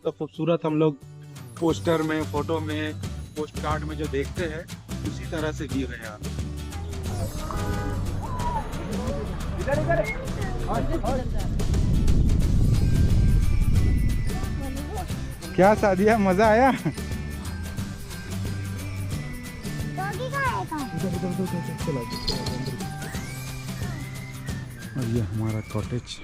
तो खूबसूरत हम लोग पोस्टर में, फोटो में, पोस्ट कार्ड में जो देखते हैं उसी तरह से व्यू है यहाँ। क्या सादिया, मजा आया? और ये हमारा cottage.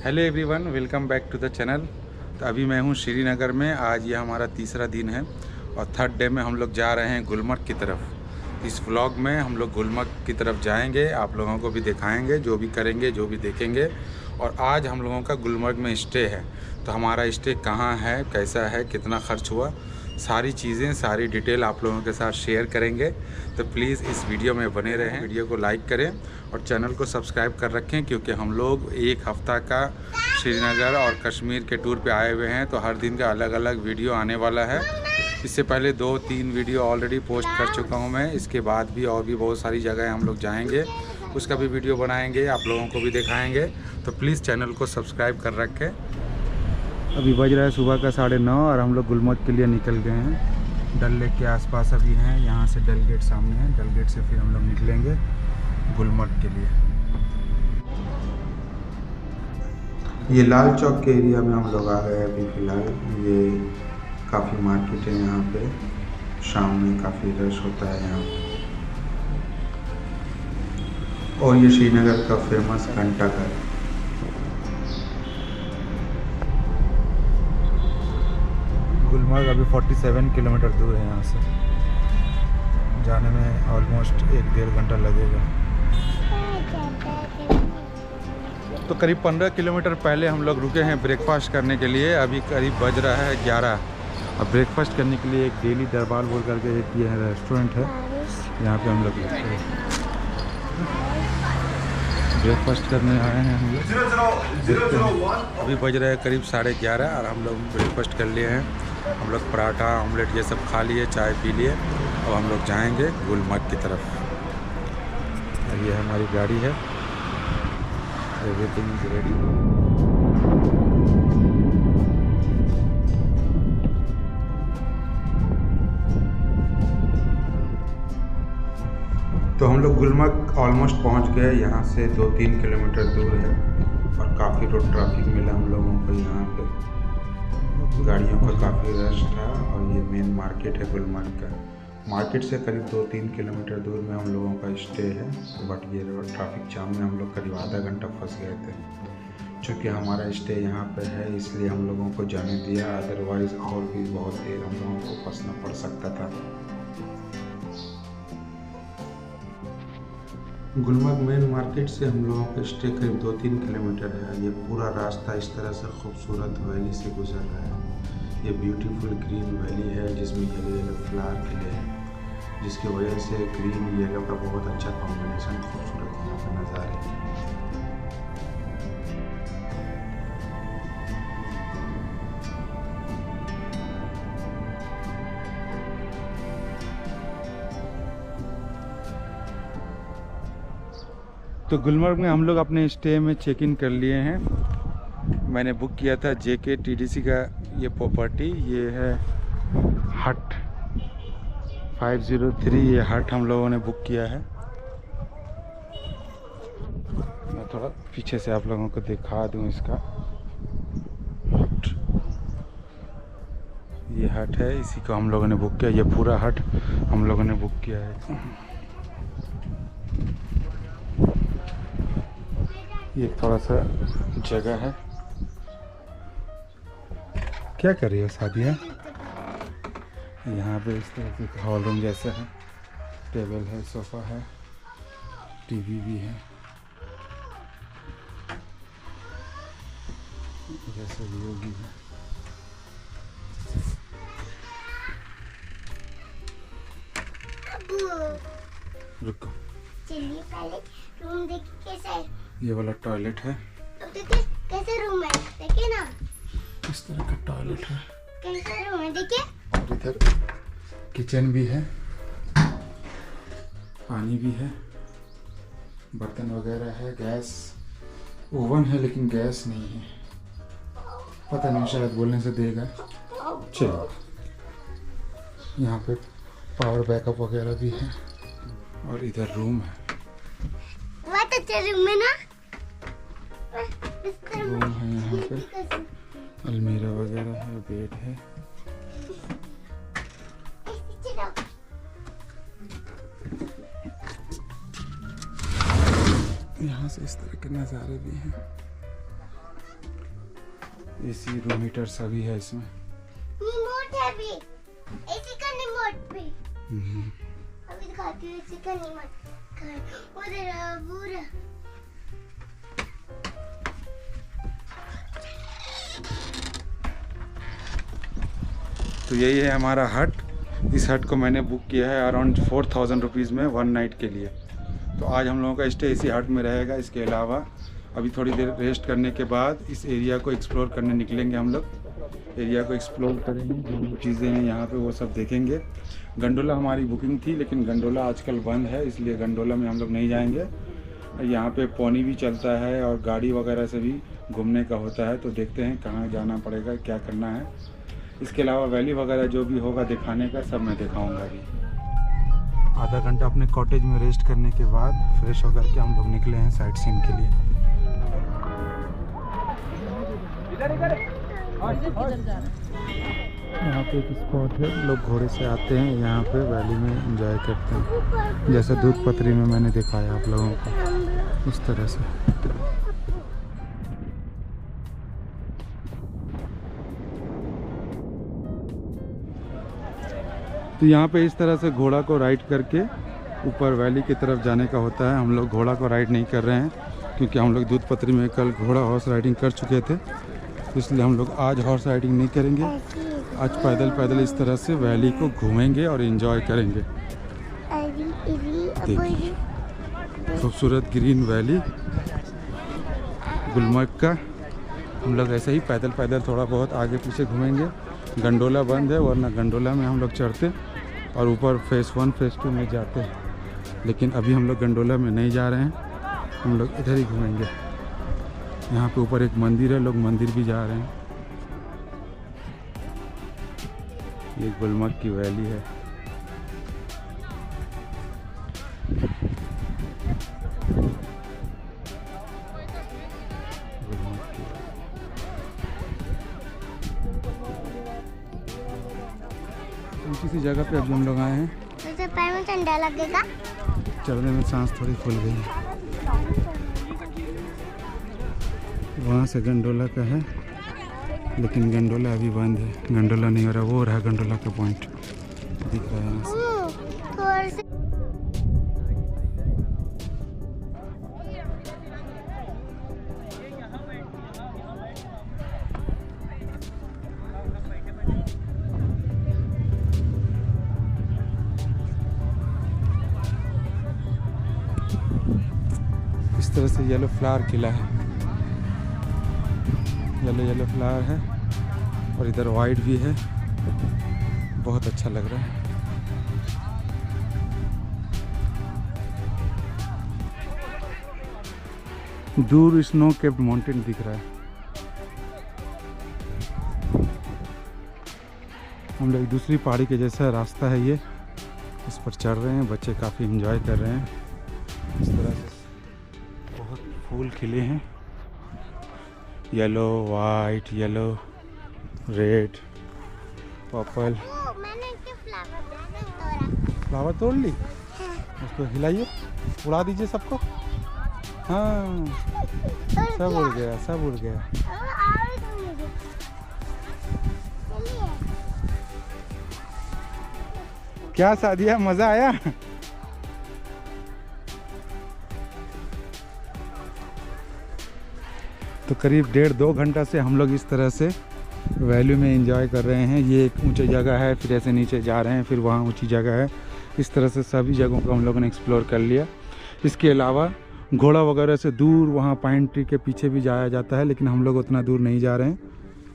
Hello everyone, welcome back to the channel. तो अभी मैं हूँ श्रीनगर में। आज ये हमारा तीसरा दिन है और थर्ड डे में हम लोग जा रहे हैं गुलमर्ग की तरफ। इस व्लॉग में हम लोग गुलमर्ग की तरफ जाएंगे, आप लोगों को भी दिखाएंगे, जो भी करेंगे, जो भी देखेंगे। और आज हम लोगों का गुलमर्ग में स्टे है। तो हमारा स्टे कहाँ है, कैसा है, कितना खर्च हुआ, सारी चीज़ें, सारी डिटेल आप लोगों के साथ शेयर करेंगे। तो प्लीज़ इस वीडियो में बने रहें, वीडियो को लाइक करें और चैनल को सब्सक्राइब कर रखें, क्योंकि हम लोग एक हफ़्ता का श्रीनगर और कश्मीर के टूर पे आए हुए हैं। तो हर दिन का अलग अलग वीडियो आने वाला है। इससे पहले 2-3 वीडियो ऑलरेडी पोस्ट कर चुका हूँ मैं। इसके बाद भी और भी बहुत सारी जगह हम लोग जाएंगे, उसका भी वीडियो बनाएंगे, आप लोगों को भी दिखाएंगे। तो प्लीज़ चैनल को सब्सक्राइब कर रखें। अभी बज रहा है सुबह का 9:30 और हम लोग गुलमर्ग के लिए निकल गए हैं। डल लेक के आसपास अभी हैं। यहाँ से डल गेट सामने है। डल गेट से फिर हम लोग निकलेंगे गुलमर्ग के लिए। ये लाल चौक के एरिया में हम लोग आ गए अभी फ़िलहाल। ये काफ़ी मार्केट है यहाँ पे, शाम में काफ़ी रश होता है यहाँ पे। और ये श्रीनगर का फेमस घंटाघर। गुलमर्ग अभी 47 किलोमीटर दूर है यहाँ से। जाने में ऑलमोस्ट 1-1.5 घंटा लगेगा। तो करीब 15 किलोमीटर पहले हम लोग रुके हैं ब्रेकफास्ट करने के लिए। अभी करीब बज रहा है 11। अब ब्रेकफास्ट करने के लिए एक डेली दरबार बोल करके एक ये रेस्टोरेंट है, यहाँ पे हम लोग ब्रेकफास्ट करने आए हैं हम लोग। अभी बज रहा है करीब 11:30 और हम लोग ब्रेकफास्ट कर लिए हैं। हम लोग पराठा, ऑमलेट ये सब खा लिए, चाय पी लिए। अब हम लोग जाएंगे गुलमर्ग की तरफ। ये हमारी गाड़ी है, एवरीथिंग इज रेडी। तो हम लोग गुलमर्ग ऑलमोस्ट पहुंच गए। यहाँ से 2-3 किलोमीटर दूर है और काफ़ी रोड ट्रैफिक मिला हम लोगों को। यहाँ पे गाड़ियों का काफ़ी रश था और ये मेन मार्केट है गुलमर्ग का। मार्केट से करीब 2-3 किलोमीटर दूर में हम लोगों का स्टे है। बट ये ट्रैफिक जाम में हम लोग करीब आधा घंटा फंस गए थे। चूँकि हमारा स्टे यहाँ पे है इसलिए हम लोगों को जाने दिया, अदरवाइज़ और भी बहुत देर हम लोगों को फंसना पड़ सकता था। गुलमर्ग मेन मार्केट से हम लोगों का स्टे करीब 2-3 किलोमीटर है। ये पूरा रास्ता इस तरह से खूबसूरत वैली से गुजर रहा है। ये ब्यूटीफुल ग्रीन वैली है जिसमें येलो फ्लावर खिले हैं, जिसकी वजह से ग्रीन येलो का बहुत अच्छा कॉम्बिनेशन खूबसूरत यहाँ पे नज़ारे हैं। तो गुलमर्ग में हम लोग अपने स्टे में चेक इन कर लिए हैं। मैंने बुक किया था JKTDC का ये प्रॉपर्टी। ये है हट 503। ये हट हम लोगों ने बुक किया है। मैं थोड़ा पीछे से आप लोगों को दिखा दूं इसका हट। ये हट है, इसी को हम लोगों ने बुक किया। ये पूरा हट हम लोगों ने बुक किया है। ये थोड़ा सा जगह है। क्या कर रही हो सादिया? यहाँ पे इस तरह से हॉल रूम जैसा है, टेबल है, सोफ़ा है, टीवी भी है। जैसे व्यू भी है। रुको, चलिए पहले रूम देखिए कैसा है। ये वाला टॉयलेट है। तो देखिए कैसे रूम है, देखिए ना इस तरह का टॉयलेट है। कैसा रूम है देखिए। और इधर किचन भी है, पानी भी है। बर्तन वगैरह है, गैस ओवन है लेकिन गैस नहीं है, पता नहीं शायद बोलने से देगा। चलो यहाँ पे पावर बैकअप वगैरह भी है और इधर रूम है। रूम में ना रूम है, यहाँ पे अलमीरा वगैरह है, बेड है। यहाँ से इस तरह के नज़ारे भी हैं। एसी, रूम हीटर सभी है इसमें। रिमोट है भी, एसी का रिमोट भी। अभी दिखाती हूँ एसी का रिमोट। उधर पूरा तो यही है हमारा हट। इस हट को मैंने बुक किया है अराउंड 4000 रुपीज़ में 1 नाइट के लिए। तो आज हम लोगों का स्टे इसी हट में रहेगा। इसके अलावा अभी थोड़ी देर रेस्ट करने के बाद इस एरिया को एक्सप्लोर करने निकलेंगे। हम लोग एरिया को एक्सप्लोर करेंगे, जो चीज़ें हैं यहाँ पे वो सब देखेंगे। गंडोला हमारी बुकिंग थी लेकिन गंडोला आजकल बंद है, इसलिए गंडोला में हम लोग नहीं जाएंगे। यहाँ पे पौनी भी चलता है और गाड़ी वगैरह से भी घूमने का होता है। तो देखते हैं कहाँ जाना पड़ेगा, क्या करना है। इसके अलावा वैली वगैरह जो भी होगा दिखाने का सब मैं दिखाऊँगा। अभी आधा घंटा अपने कॉटेज में रेस्ट करने के बाद फ्रेश होकर के हम लोग निकले हैं साइट सीन के लिए। यहाँ पे एक स्पॉट है, लोग घोड़े से आते हैं यहाँ पे वैली में एंजॉय करते हैं, जैसे दूध पत्री में मैंने दिखाया आप लोगों को, उस तरह से। तो यहाँ पे इस तरह से घोड़ा को राइड करके ऊपर वैली की तरफ जाने का होता है। हम लोग घोड़ा को राइड नहीं कर रहे हैं क्योंकि हम लोग दूध पत्री में कल घोड़ा हॉर्स राइडिंग कर चुके थे, इसलिए हम लोग आज हॉर्स राइडिंग नहीं करेंगे। आज पैदल पैदल इस तरह से वैली को घूमेंगे और एंजॉय करेंगे। देखिए खूबसूरत ग्रीन वैली गुलमर्ग का। हम लोग ऐसे ही पैदल पैदल थोड़ा बहुत आगे पीछे घूमेंगे। गंडोला बंद है, वरना गंडोला में हम लोग चढ़ते और ऊपर फेज़ 1 फेज़ 2 में जाते, लेकिन अभी हम लोग गंडोला में नहीं जा रहे हैं, हम लोग इधर ही घूमेंगे। यहाँ पे ऊपर एक मंदिर है, लोग मंदिर भी जा रहे हैं। ये गुलमर्ग की वैली है। ऊँची सी जगह पे अभी हम लोग आए हैं। जैसे पैर में ठंडा लगेगा, चढ़ने में सांस थोड़ी खुल गई है। वहाँ से गंडोला का है लेकिन गंडोला अभी बंद है, गंडोला नहीं हो रहा। वो रहा गंडोला का पॉइंट दिख रहा है यहाँ से। इस तरह से येलो फ्लावर खिला है, येलो येलो फ्लावर है और इधर वाइट भी है, बहुत अच्छा लग रहा है। दूर स्नो केप्ड माउंटेन दिख रहा है। हम लोग दूसरी पहाड़ी के जैसा रास्ता है ये, इस पर चढ़ रहे हैं। बच्चे काफ़ी एंजॉय कर रहे हैं। इस तरह से बहुत फूल खिले हैं, yellow, white, yellow, red, purple. मैंने इसके फ्लावर तोड़ ली, उसको हिलाइए, उड़ा दीजिए सबको। हाँ सब उड़ गया, सब उड़ गया। क्या सादिया, मज़ा आया? तो करीब 1.5-2 घंटा से हम लोग इस तरह से वैली में एंजॉय कर रहे हैं। ये एक ऊंची जगह है, फिर ऐसे नीचे जा रहे हैं, फिर वहाँ ऊंची जगह है। इस तरह से सभी जगहों को हम लोगों ने एक्सप्लोर कर लिया। इसके अलावा घोड़ा वगैरह से दूर वहाँ पाइन ट्री के पीछे भी जाया जाता है, लेकिन हम लोग उतना दूर नहीं जा रहे हैं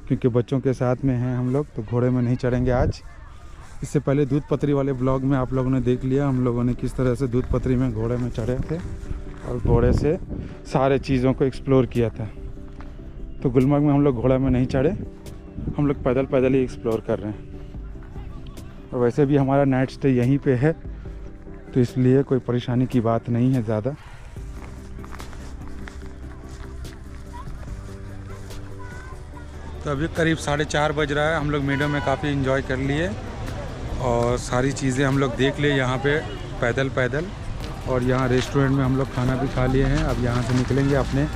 क्योंकि बच्चों के साथ में हैं हम लोग, तो घोड़े में नहीं चढ़ेंगे आज। इससे पहले दूध पत्री वाले ब्लॉग में आप लोगों ने देख लिया हम लोगों ने किस तरह से दूध पत्री में घोड़े में चढ़े थे। और घोड़े से सारे चीज़ों को एक्सप्लोर किया था। तो गुलमर्ग में हम लोग घोड़ा में नहीं चढ़े, हम लोग पैदल पैदल ही एक्सप्लोर कर रहे हैं। और वैसे भी हमारा नाइट स्टे यहीं पे है, तो इसलिए कोई परेशानी की बात नहीं है ज़्यादा। तो अभी करीब 4:30 बज रहा है। हम लोग मेडो में काफ़ी इन्जॉय कर लिए और सारी चीज़ें हम लोग देख लिए यहाँ पे पैदल पैदल। और यहाँ रेस्टोरेंट में हम लोग खाना भी खा लिए हैं। अब यहाँ से निकलेंगे अपने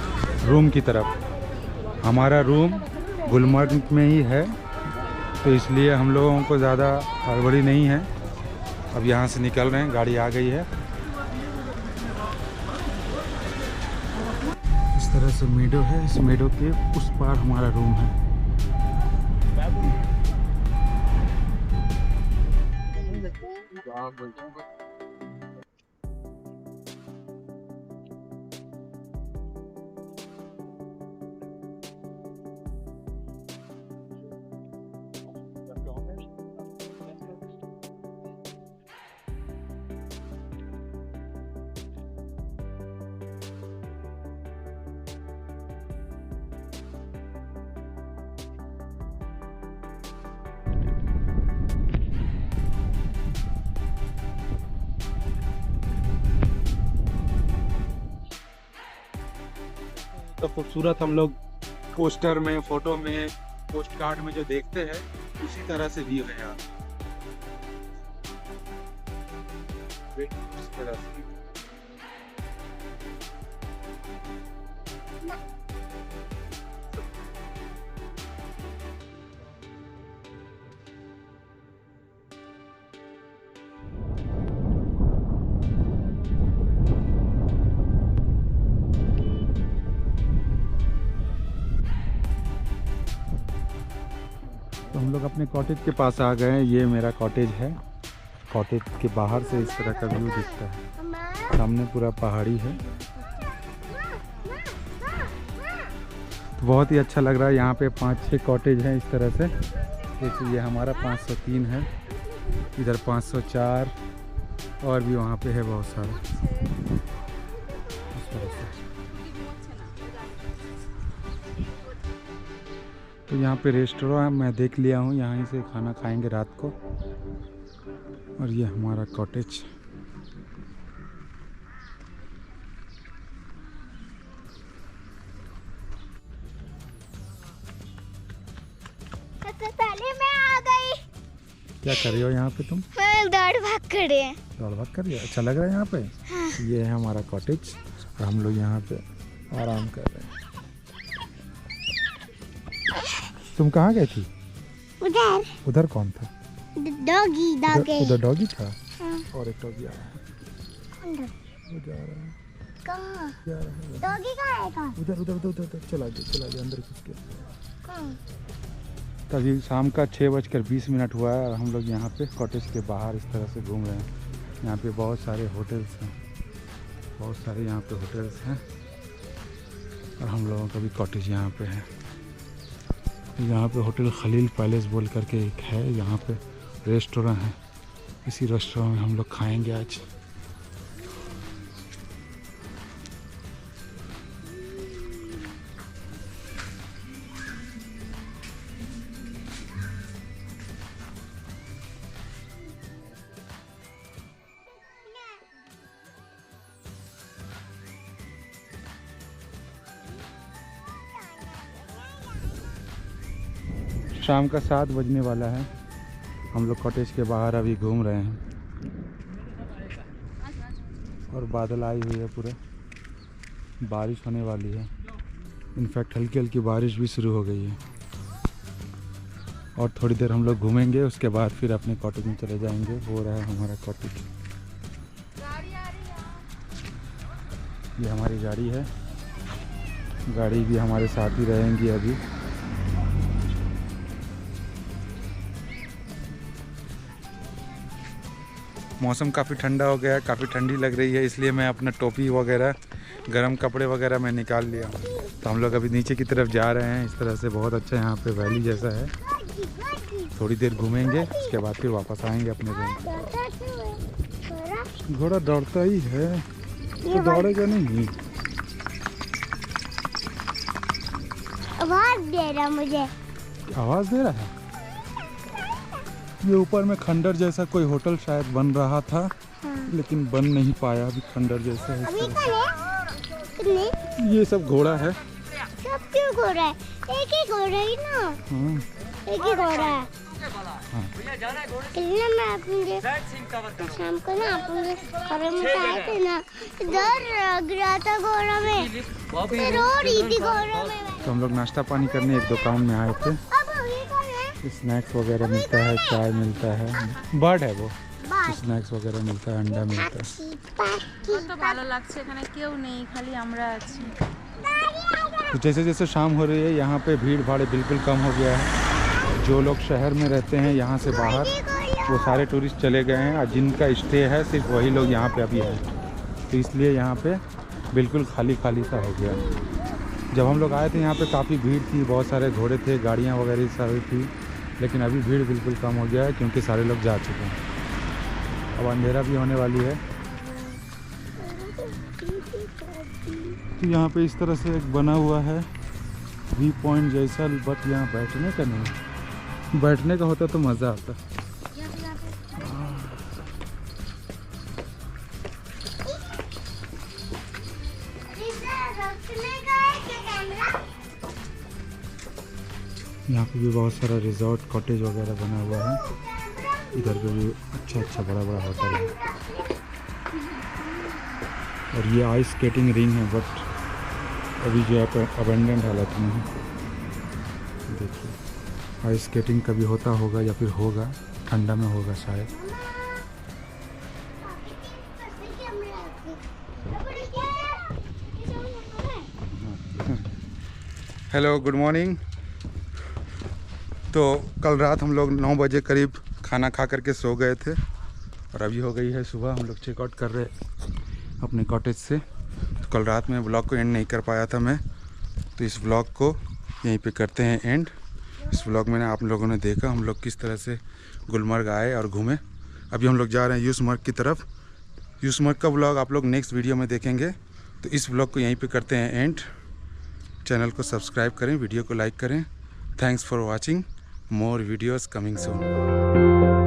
रूम की तरफ। हमारा रूम गुलमर्ग में ही है, तो इसलिए हम लोगों को ज़्यादा हड़बड़ी नहीं है। अब यहाँ से निकल रहे हैं, गाड़ी आ गई है। इस तरह से मेडो है, इस मेडो के उस पार हमारा रूम है। तो खूबसूरत हम लोग पोस्टर में, फोटो में, पोस्ट कार्ड में जो देखते हैं उसी तरह से व्यू है यहाँ। इस तरह से तो हम लोग अपने कॉटेज के पास आ गए हैं। ये मेरा कॉटेज है। कॉटेज के बाहर से इस तरह का व्यू दिखता है। सामने पूरा पहाड़ी है, तो बहुत ही अच्छा लग रहा है। यहाँ पे 5-6 कॉटेज हैं इस तरह से। जैसे ये हमारा 503 है, इधर 504 और भी वहाँ पे है बहुत सारे इस तरह से। तो यहाँ पे रेस्टोरेंट मैं देख लिया हूँ, यहाँ से खाना खाएंगे रात को। और ये हमारा कॉटेज। सबसे पहले मैं आ गई। क्या कर रही हो यहाँ पे तुम? दौड़ भाग कर रहे हैं। दौड़ भाग कर रही हो? अच्छा लग रहा है यहाँ पे। हाँ। ये है हमारा कॉटेज और हम लोग यहाँ पे आराम कर रहे हैं। तुम कहाँ गई थी? उधर। उधर कौन था? Doggy doggy. उधर डॉगी था। हाँ। और एक डॉगी आ रहा है। वो जा रहा है। कहाँ? जा रहा है। डॉगी कहाँ है? कहाँ? उधर उधर उधर उधर चला गया अंदर घुस के। कहाँ? तभी शाम का 6:20 हुआ है और हम लोग यहाँ पे कॉटेज के बाहर इस तरह से घूम रहे हैं। यहाँ पे बहुत सारे होटल्स हैं, बहुत सारे यहाँ पे होटल्स हैं। और हम लोगों का भी कॉटेज यहाँ पे है। यहाँ पे होटल खलील पैलेस बोल करके एक है, यहाँ पे रेस्टोरेंट है। इसी रेस्टोरेंट में हम लोग खाएंगे आज। शाम का 7 बजने वाला है। हम लोग कॉटेज के बाहर अभी घूम रहे हैं और बादल आई हुई है, पूरे बारिश होने वाली है। इनफैक्ट हल्की हल्की बारिश भी शुरू हो गई है। और थोड़ी देर हम लोग घूमेंगे, उसके बाद फिर अपने कॉटेज में चले जाएंगे। वो रहा है हमारा कॉटेज। ये हमारी गाड़ी है, गाड़ी भी हमारे साथ ही रहेंगी अभी। मौसम काफ़ी ठंडा हो गया है, काफ़ी ठंडी लग रही है, इसलिए मैं अपना टोपी वगैरह, गर्म कपड़े वगैरह मैं निकाल लिया हूँ। तो हम लोग अभी नीचे की तरफ जा रहे हैं। इस तरह से बहुत अच्छा यहाँ पे वैली जैसा है। थोड़ी देर घूमेंगे, उसके बाद फिर वापस आएंगे अपने रूम। घोड़ा दौड़ता ही है। ये दौड़ेगा नहीं। आवाज दे रहा मुझे। आवाज़ दे रहा है। ये ऊपर में खंडर जैसा कोई होटल शायद बन रहा था, हाँ। लेकिन बन नहीं पाया। अभी खंडर जैसा है। अभी कितने? ये सब घोड़ा है। सब क्यों घोड़ा है? एक ही घोड़ा ही ना। हाँ। एक ही घोड़ा है। हाँ। कितने में अपने शाम को ना अपने घोड़े में आए थे ना, डर लग रहा था घोड़ा में, रो रही थी घोड़ा में। तो हम लोग नाश्ता पानी करने एक दुकान में आए थे। अब ये कौन है? स्नैक्स वगैरह मिलता है, चाय मिलता है। बर्ड है वो। बाय। स्नैक्स वगैरह मिलता है, अंडा मिलता है। কত ভালো লাগছে, এখানে কেউ নেই, খালি আমরা আছি। तो जैसे जैसे शाम हो रही है यहाँ पे भीड़ भाड़ बिल्कुल कम हो गया है। जो लोग शहर में रहते हैं यहाँ से बाहर, वो सारे टूरिस्ट चले गए हैं और जिनका स्टे है सिर्फ वही लोग यहाँ पे अभी हैं। तो इसलिए यहाँ पे बिल्कुल खाली खाली सा हो गया। जब हम लोग आए थे यहाँ पे काफ़ी भीड़ थी, बहुत सारे घोड़े थे, गाड़ियाँ वगैरह सारी थी, लेकिन अभी भीड़ बिल्कुल कम हो गया है क्योंकि सारे लोग जा चुके हैं। अब अंधेरा भी होने वाली है। तो यहाँ पे इस तरह से एक बना हुआ है व्यू पॉइंट जैसा, बट यहाँ बैठने का नहीं। बैठने का होता तो मज़ा आता। यहाँ पे भी बहुत सारा रिजॉर्ट कॉटेज वगैरह बना हुआ है। इधर पे भी अच्छा बड़ा बड़ा होटल है। और ये आइस स्केटिंग रिंग है, बट अभी जो है अबेंडेंट हालत में है। देखिए आइस स्केटिंग कभी होता होगा या फिर होगा, ठंडा में होगा शायद। Hello, good morning. तो कल रात हम लोग 9 बजे करीब खाना खा करके सो गए थे और अभी हो गई है सुबह। हम लोग चेकआउट कर रहे अपने कॉटेज से। तो कल रात में ब्लॉग को एंड नहीं कर पाया था मैं, तो इस ब्लॉग को यहीं पे करते हैं एंड। इस ब्लॉग में आप लोगों ने देखा हम लोग किस तरह से गुलमर्ग आए और घूमे। अभी हम लोग जा रहे हैं यूसमर्ग की तरफ। यूसमर्ग का ब्लॉग आप लोग नेक्स्ट वीडियो में देखेंगे। तो इस ब्लॉग को यहीं पे करते हैं एंड। चैनल को सब्सक्राइब करें, वीडियो को लाइक करें। Thanks for watching. More videos coming soon.